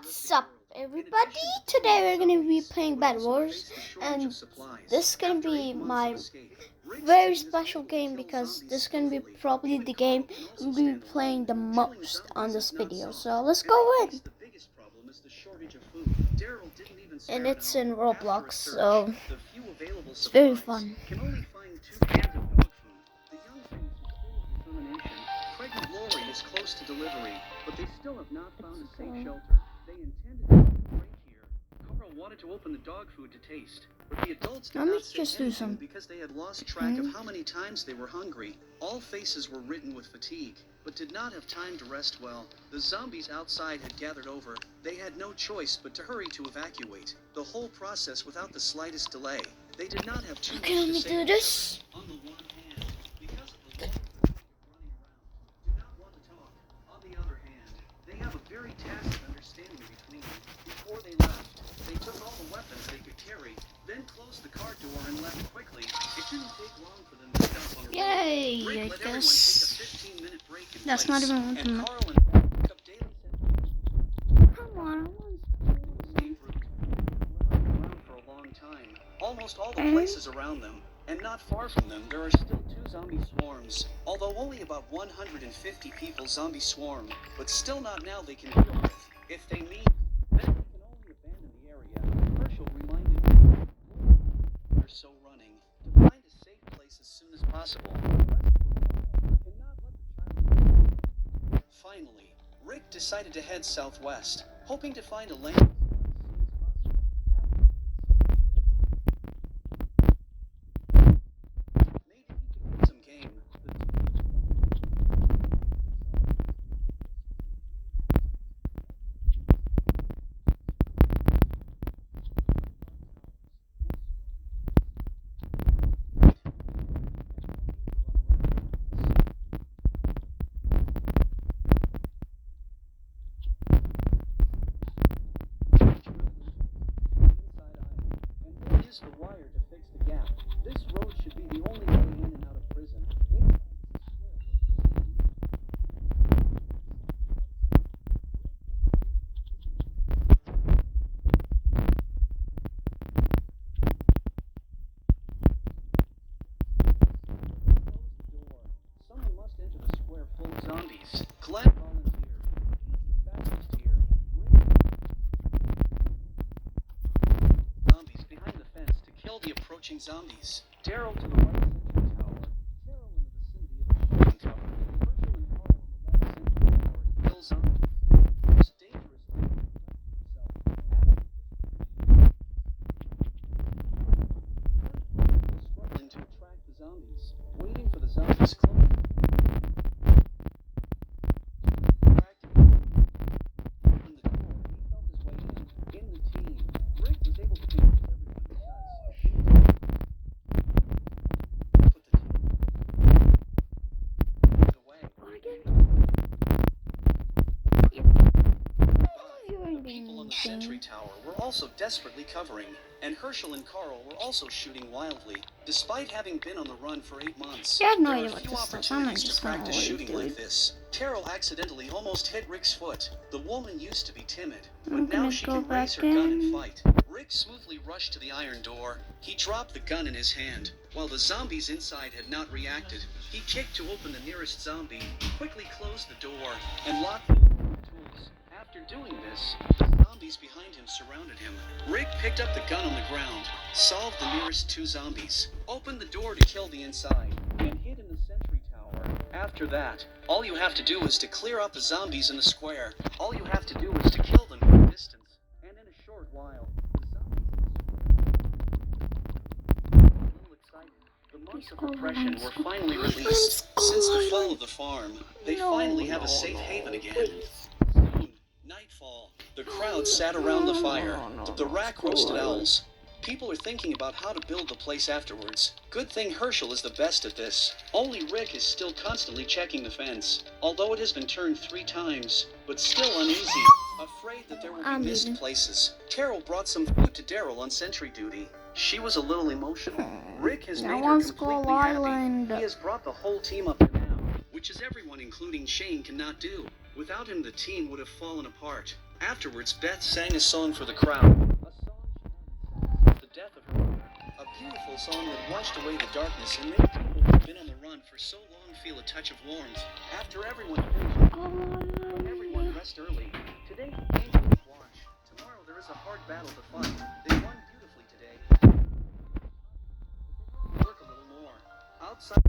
What's up, everybody? Today we're gonna be playing Bad Wars, and this is gonna be my very special game because this is gonna be probably the game I'm gonna be playing the most on this video. So let's go in. And it's in Roblox, so it's very fun. Is close to delivery, but they still have not found a safe shelter. They intended to break here. Carl wanted to open the dog food to taste, but the adults did not say anything because they had lost track of how many times they were hungry. All faces were written with fatigue, but did not have time to rest well. The zombies outside had gathered over. They had no choice but to hurry to evacuate. The whole process without the slightest delay. They did not have too much to say. Do this. On the one hand, because of the they have a very tacit understanding between them. Before they left, they took all the weapons they could carry, then closed the car door and left quickly. It didn't take long for them to stop on a Yay, Rick let everyone take a 15-minute break in that's place, not even what and Carl and Paul picked up daily sentries. Come on. Escape route. Around for a long time. Almost all the places around them. And not far from them, there are still 2 zombie swarms. Although only about 150 people zombie swarm, but still not now they can deal with. If they meet, then they can only abandon the area. Herschel reminded them they're so running to find a safe place as soon as possible. Finally, Rick decided to head southwest, hoping to find a landing. The wire to fix the gap. This road should be the only way in and out of prison. Someone must enter the square full of zombies. Glenn volunteered. He is the fastest here. Zombies behind the fence to kill the approaching zombies. Daryl to the right sentry tower. Carol in the vicinity of the shooting tower. Herschel and Carl on the left sentry tower to kill zombies. Most dangerous thing himself. Struggling to attract the zombies. Waiting for the zombies close. Sentry tower were also desperately covering, and Herschel and Carl were also shooting wildly. Despite having been on the run for 8 months, You have no there idea are what few this is. opportunities to Just practice gonna shooting do like it. this. Carol accidentally almost hit Rick's foot. The woman used to be timid, I'm but now gonna she go can raise her back gun and in. fight. Rick smoothly rushed to the iron door. He dropped the gun in his hand. While the zombies inside had not reacted, he kicked to open the nearest zombie, quickly closed the door, and locked the tools. After doing this, the zombies behind him surrounded him. Rick picked up the gun on the ground, solved the nearest 2 zombies, opened the door to kill the inside, and hid in the sentry tower. After that, all you have to do is to clear out the zombies in the square. All you have to do is to kill them from a distance, and in a short while, the zombies a little excited. The months of repression were finally released. Since the fall of the farm, they finally have a safe haven again. Soon, nightfall. The crowd sat around the fire. The rack roasted owls. People are thinking about how to build the place afterwards. Good thing Herschel is the best at this. Only Rick is still constantly checking the fence, although it has been turned 3 times, but still uneasy, afraid that there will be missed places. Carol brought some food to Daryl on sentry duty. She was a little emotional. Rick has made her completely happy. He has brought the whole team up to now, which is everyone including Shane cannot do. Without him, the team would have fallen apart. Afterwards, Beth sang a song for the crowd. A song the death of her mother. A beautiful song that washed away the darkness and made people who have been on the run for so long feel a touch of warmth. After everyone rest early. Today, the game is watch. Tomorrow, there is a hard battle to fight. They won beautifully today. Work a little more. Outside.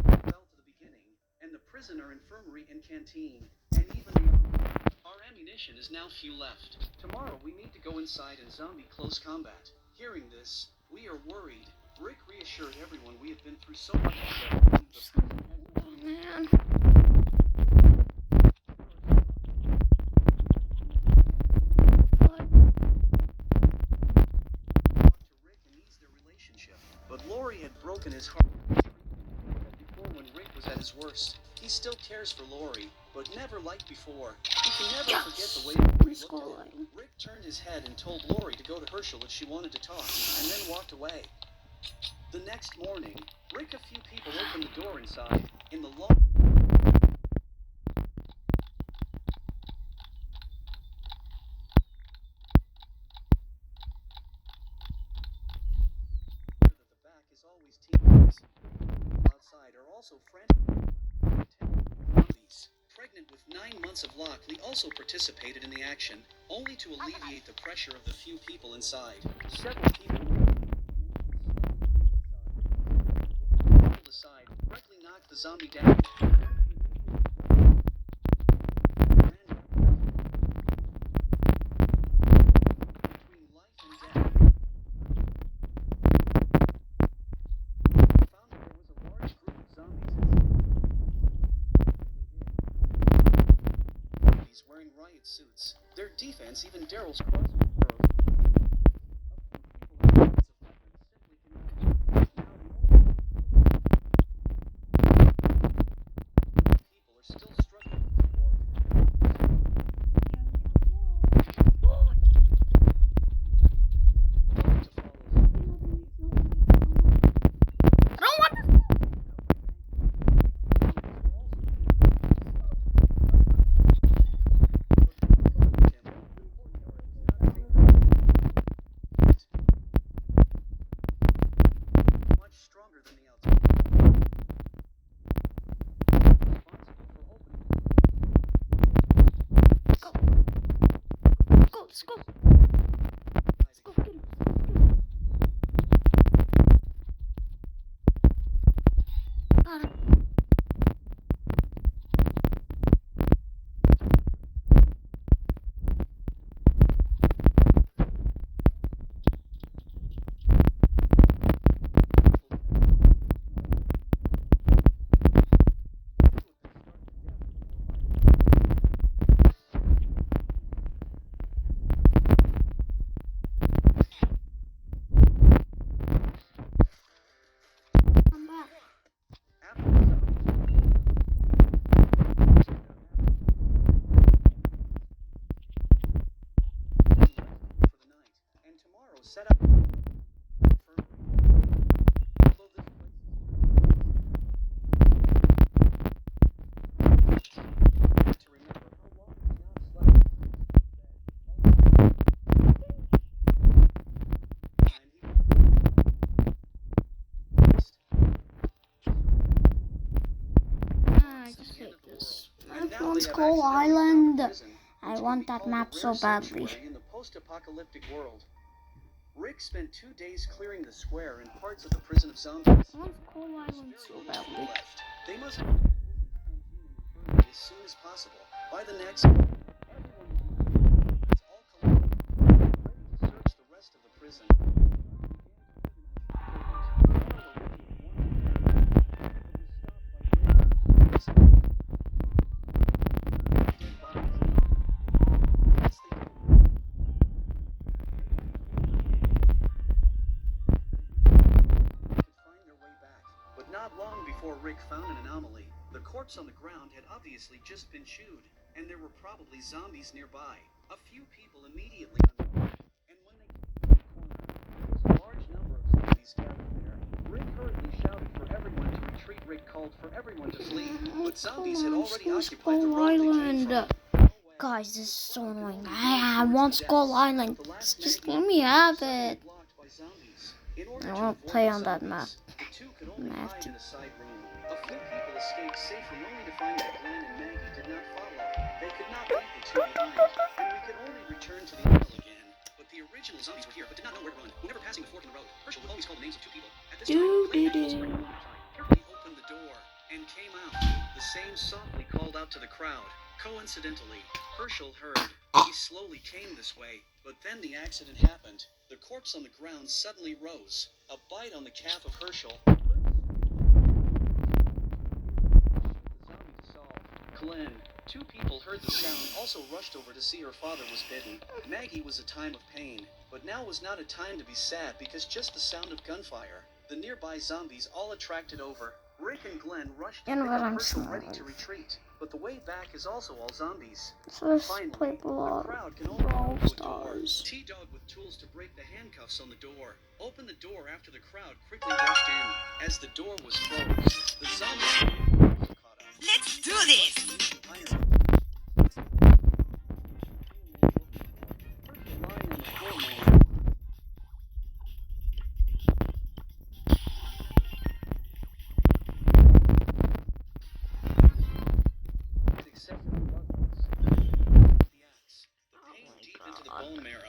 Fell to the beginning, and the prisoner infirmary and canteen, and even the our ammunition is now few left. Tomorrow we need to go inside and zombie close combat. Hearing this, we are worried. Rick reassured everyone we have been through so much together. Man. To Rick and ease their relationship, but Lori had broken his heart before when Rick was at his worst. He still cares for Lori, but never like before. He can never forget the way Lori looked at him. Rick turned his head and told Lori to go to Herschel if she wanted to talk, and then walked away. The next morning, Rick, a few people opened the door inside. In the long that the back is always teammates. Outside are also frantic zombies. Pregnant with 9 months of Lockley also participated in the action, only to alleviate the pressure of the few people inside. Several people aside, directly knocked the zombie down. Between life and death. Found that there was a large group of zombies wearing riot suits. Their defense, even Daryl's crossbow Let's go. Let's go. Get him. Got him. Set up to remember how long he's now slept. I just hate this. I want Skull Island. I want that map so badly. In the post-apocalyptic world, Rick spent 2 days clearing the square and parts of the prison of zombies. I want Skull Island so badly. They must have as soon as possible. By the next, everyone is all collected, ready to search the rest of the prison. Before Rick found an anomaly, the corpse on the ground had obviously just been chewed, and there were probably zombies nearby. A few people immediately uncovered, and when they came to the corner, there was a large number of zombies gathered there. Rick hurriedly shouted for everyone to retreat. Rick called for everyone to flee, but zombies had already occupied the road they came from. Guys, this is so annoying. I want Skull Island. Just let me have it. I won't play on that map. The two could only hide in a side room. A few people escaped safely, only to find that Glenn and Maggie did not follow. They could not leave the two behind, and we could only return to the isle again. But the original zombies were here, but did not know where to run. Whenever passing the fork in the road, Herschel would always call the names of two people. At this time, Glenn carefully opened the door and came out. The same softly called out to the crowd. Coincidentally, Herschel heard. He slowly came this way, but then the accident happened. The corpse on the ground suddenly rose. A bite on the calf of Herschel. Glenn. Two people heard the sound, also rushed over to see her father was bitten. Maggie was a time of pain, but now was not a time to be sad because just the sound of gunfire. The nearby zombies all attracted over. Rick and Glenn rushed to pick up Herschel ready to retreat, but the way back is also all zombies. So let's Finally, play the crowd can only Brawl go to a door. Stars. T-Dog with tools to break the handcuffs on the door opened the door after the crowd quickly rushed in. As the door was closed, the zombies caught up. Let's do this!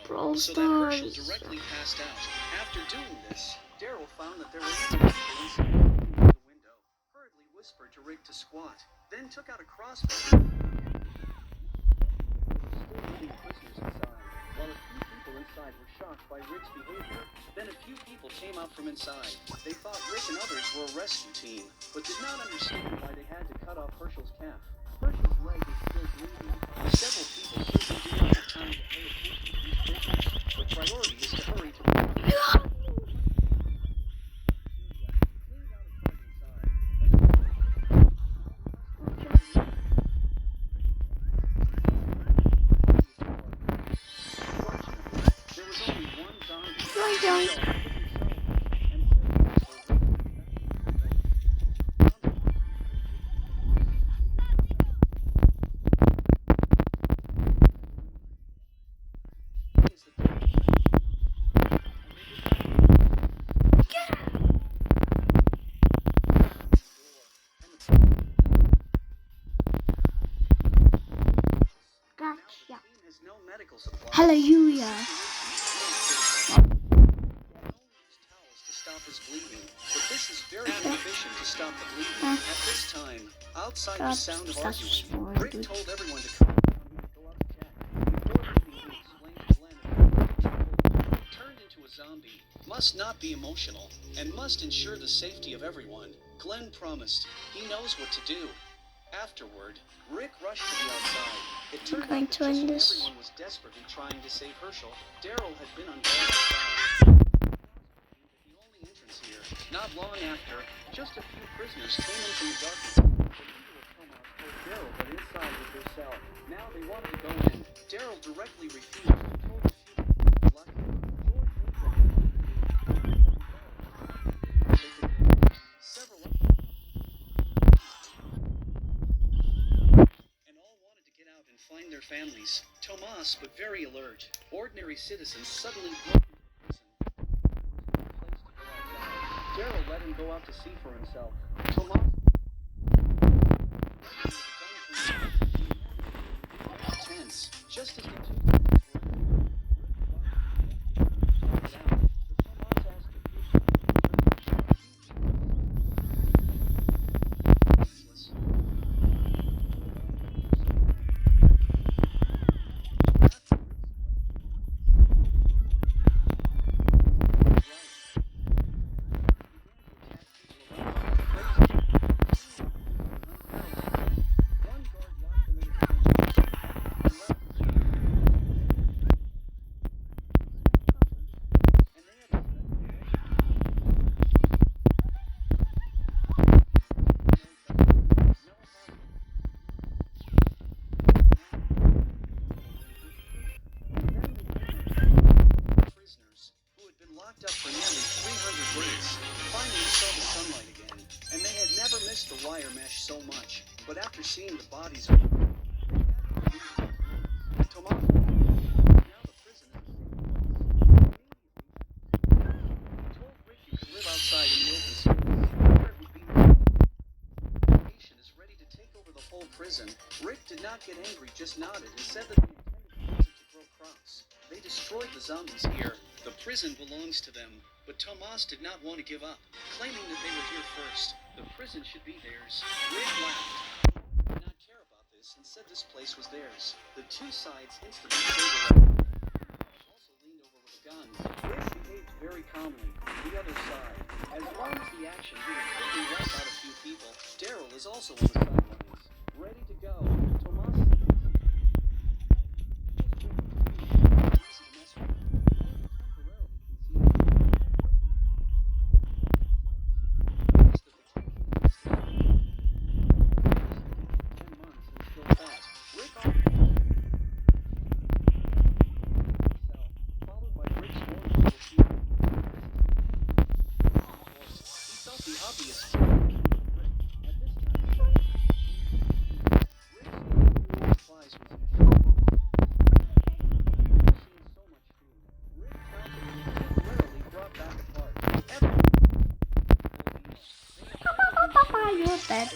Brawl So that Herschel Stars. directly passed out. After doing this, Daryl found that there were people inside the window, hurriedly whispered to Rick to squat, then took out a crossbow. Still prisoners inside, while a few people inside were shocked by Rick's behavior. Then a few people came out from inside. They thought Rick and others were a rescue team, but did not understand why they had to cut off Herschel's calf. Herschel's leg is still bleeding. Several people simply do not have time to pay attention to these prisoners. The priority is to hurry to There was only one zombie. Gotcha. Has no medical supplies. Hallelujah. Towels to stop his bleeding, but this is very inefficient to stop the bleeding. At this time, outside the sound of arguing, Rick told everyone to come go up to check. Before leaving, he explained to Glenn that turned into a zombie must not be emotional and must ensure the safety of everyone. Glenn promised he knows what to do. Afterward, Rick rushed to the outside. It turned going out to that just end when this. everyone was desperately trying to save Herschel, Daryl had been on guard outside. The only entrance here. Not long after, just a few prisoners came in from the darkness. The leader of Thomas told Daryl that inside was their cell. Now they wanted to go in. Daryl directly refused and told a few people lucky. Several and find their families. Tomas, but very alert. Ordinary citizens suddenly broke into prison. Daryl let him go out to see for himself. Tomas tense, just as the two wire mesh so much, but after seeing the bodies of Tomas, now the prison is told Rick he could live outside in the open space, where it would be the nation is ready to take over the whole prison. Rick did not get angry, just nodded and said that they intended to use it to grow crops. They destroyed the zombies here. The prison belongs to them, but Tomas did not want to give up, claiming that they were here first. The prison should be theirs. Rick laughed. He did not care about this and said this place was theirs. The two sides instantly stayed also leaned over with a gun. Rick behaved very calmly. The other side. As long as the action didn't quickly wipe out a few people, Daryl is also on the sidelines, ready to go. Tomas You're dead.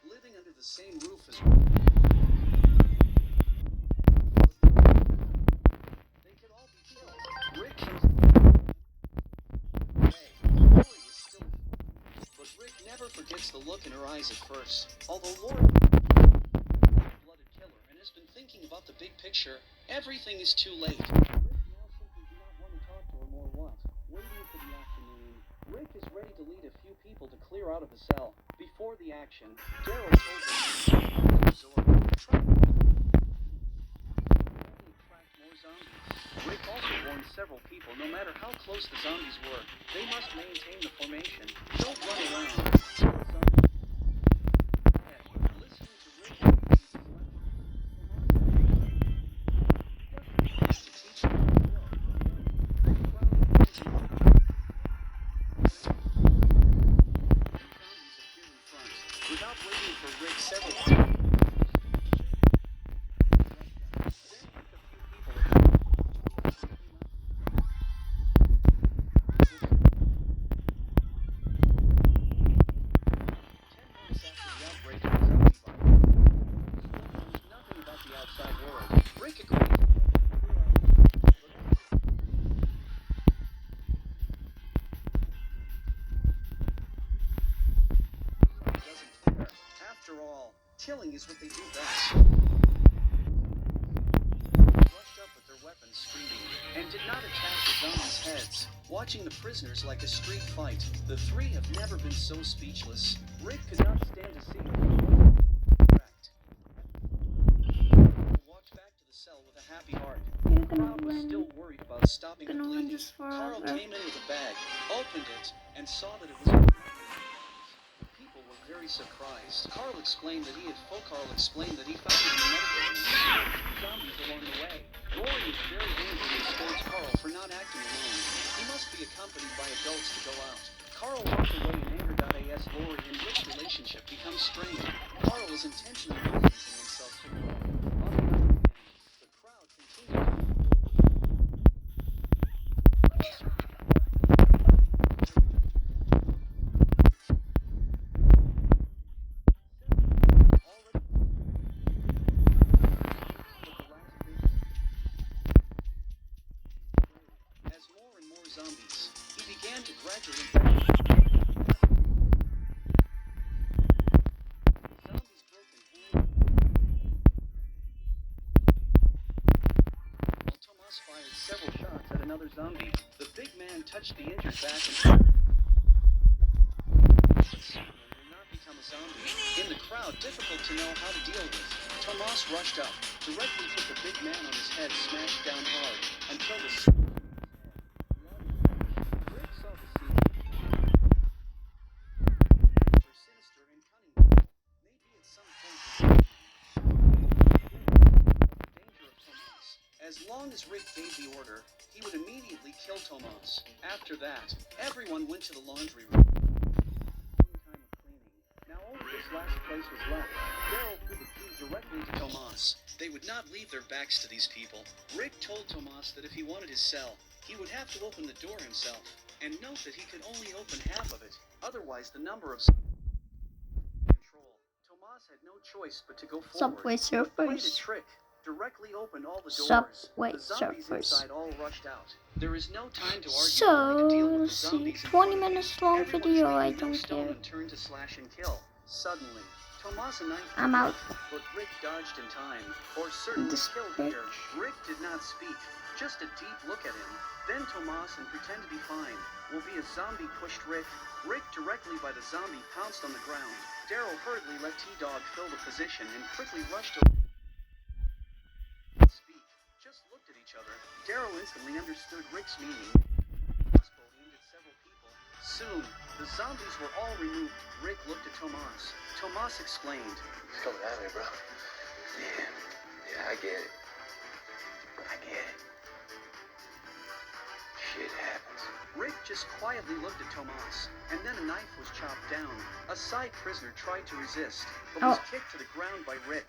living under the same roof as they could all be killed. Rick but Rick never forgets the look in her eyes at first. Although Laura is a blooded killer and has been thinking about the big picture, everything is too late. Rick now simply do not want to talk to her more what? Waiting for the afternoon. Rick is ready to lead a few people to clear out of the cell. Before the action, Daryl told him to absorb. More zombies. Rick also warned several people, no matter how close the zombies were, they must maintain the formation. Don't run around. Listening to Rick, without waiting for Rick several times. Killing is what they do best. Rushed up with their weapons screaming, and did not attack the zombies' heads. Watching the prisoners like a street fight, the three have never been so speechless. Rick could not stand to see them. Walked back to the cell with a happy heart. The crowd was still worried about stopping the bleeding. Carl came in with a bag, opened it, and saw that it was very surprised. Carl explained that he found it in the medical room. Zombies along the way. Rory is very angry and scolds Carl for not acting alone. He must be accompanied by adults to go out. Carl walked away in anger.as Rory and Rick's relationship becomes strained. Carl is intentionally distancing himself from Rory. On the other hand, the crowd continues. Zombies. He began to gradually zombies broke in hand. While Tomas fired several shots at another zombie, the big man touched the injured back and will not become a zombie. In the crowd, difficult to know how to deal with. Tomas rushed up, directly put the big man on his head, smashed down hard, until the As long as Rick gave the order, he would immediately kill Tomas. After that, everyone went to the laundry room. One time of cleaning. Now only this last place was left. Daryl threw the key directly to Tomas. They would not leave their backs to these people. Rick told Tomas that if he wanted his cell, he would have to open the door himself. And note that he could only open half of it. Otherwise, the number of control. Tomas had no choice but to go forward. Subway But played a Surfers. trick. Directly opened all the doors. Subway The zombies Surfers. inside all rushed out. There is no time to argue. Only to deal with the So, zombies in 20 front of you. minutes long Everyone is video, I leaving no don't stone care. unturned to slash and kill. Suddenly, Tomas and Knife I'm out. but Rick dodged in time, or certainly This killed bitch. here. Rick did not speak, just a deep look at him. Then Tomas, and pretend to be fine, will be a zombie pushed Rick. Rick directly by the zombie pounced on the ground. Daryl hurriedly let T-Dog fill the position and quickly rushed over. Speak, just looked at each other. Daryl instantly understood Rick's meaning. Crossbow aimed at several people. Soon, the zombies were all removed. Rick looked at Tomas. Tomas explained. It's coming at me, bro. Yeah, I get it. I get it. Shit happens. Rick just quietly looked at Tomas, and then a knife was chopped down. A side prisoner tried to resist, but was kicked to the ground by Rick.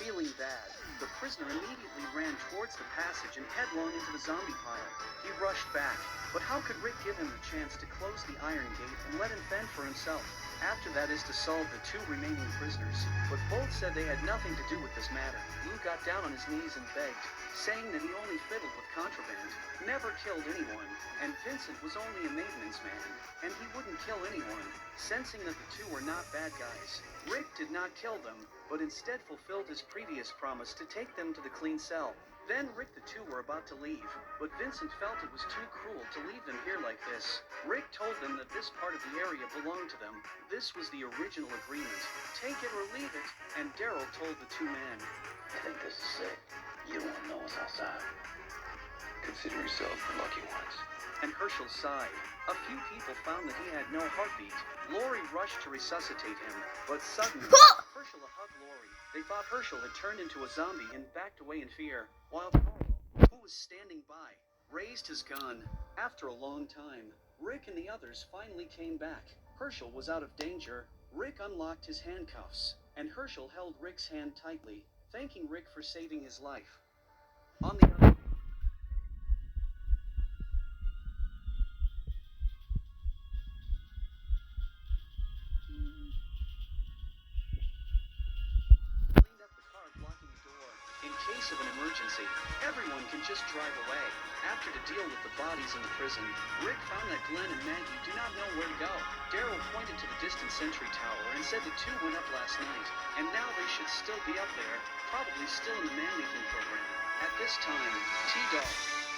Feeling bad, the prisoner immediately ran towards the passage and headlong into the zombie pile. He rushed back, but how could Rick give him the chance to close the iron gate and let him fend for himself? After that is to solve the two remaining prisoners, but both said they had nothing to do with this matter. Lou got down on his knees and begged, saying that he only fiddled with contraband, never killed anyone, and Vincent was only a maintenance man, and he wouldn't kill anyone. Sensing that the two were not bad guys, Rick did not kill them, but instead fulfilled his previous promise to take them to the clean cell. Then Rick the two were about to leave, but Vincent felt it was too cruel to leave them here like this. Rick told them that this part of the area belonged to them. This was the original agreement. Take it or leave it, and Daryl told the two men. I think this is sick. You don't want to know what's outside. Consider yourself the lucky ones. And Herschel sighed. A few people found that he had no heartbeat. Lori rushed to resuscitate him, but suddenly, Herschel hugged Lori. They thought Herschel had turned into a zombie and backed away in fear, while Carl, who was standing by, raised his gun. After a long time, Rick and the others finally came back. Herschel was out of danger. Rick unlocked his handcuffs, and Herschel held Rick's hand tightly, thanking Rick for saving his life. On the other cleaned up the car blocking the door. In case of an emergency, everyone can just drive away. After to deal with the bodies in the prison, Rick found that Glenn and Maggie do not know where to go. Daryl pointed to the distant sentry tower and said the two went up last night, and now they should still be up there, probably still in the man-making program. At this time, T-Dog,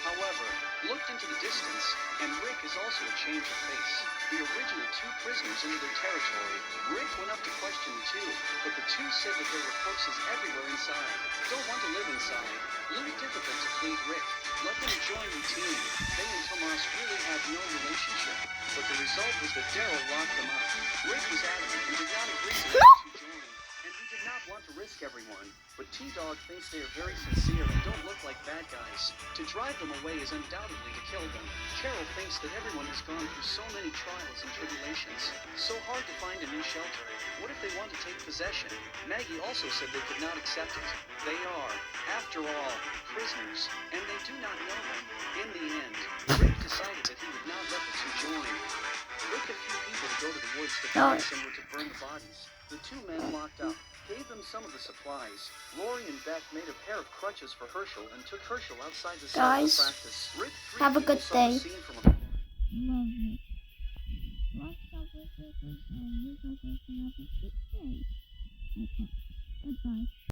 however, looked into the distance, and Rick is also a change of face. The original two prisoners into their territory. Rick went up to question the two, but the two said that there were corpses everywhere inside. Don't want to live inside. Really difficult to plead Rick. Let them join routine. They and Tomas really had no relationship, but the result was that Daryl locked them up. Rick was adamant and did not agree to let the two join, and he did not want to risk everyone. But T-Dog thinks they are very sincere and don't look like bad guys. To drive them away is undoubtedly to kill them. Carol thinks that everyone has gone through so many trials and tribulations. So hard to find a new shelter. What if they want to take possession? Maggie also said they could not accept it. They are, after all, prisoners, and they do not know them. In the end, Rick decided that he would not let the two join. Rick a few people to go to the woods to find somewhere to burn the bodies. The two men locked up, gave them some of the supplies. Lori and Beth made a pair of crutches for Herschel and took Herschel outside the cell to practice. Rick, have a good day. Goodbye.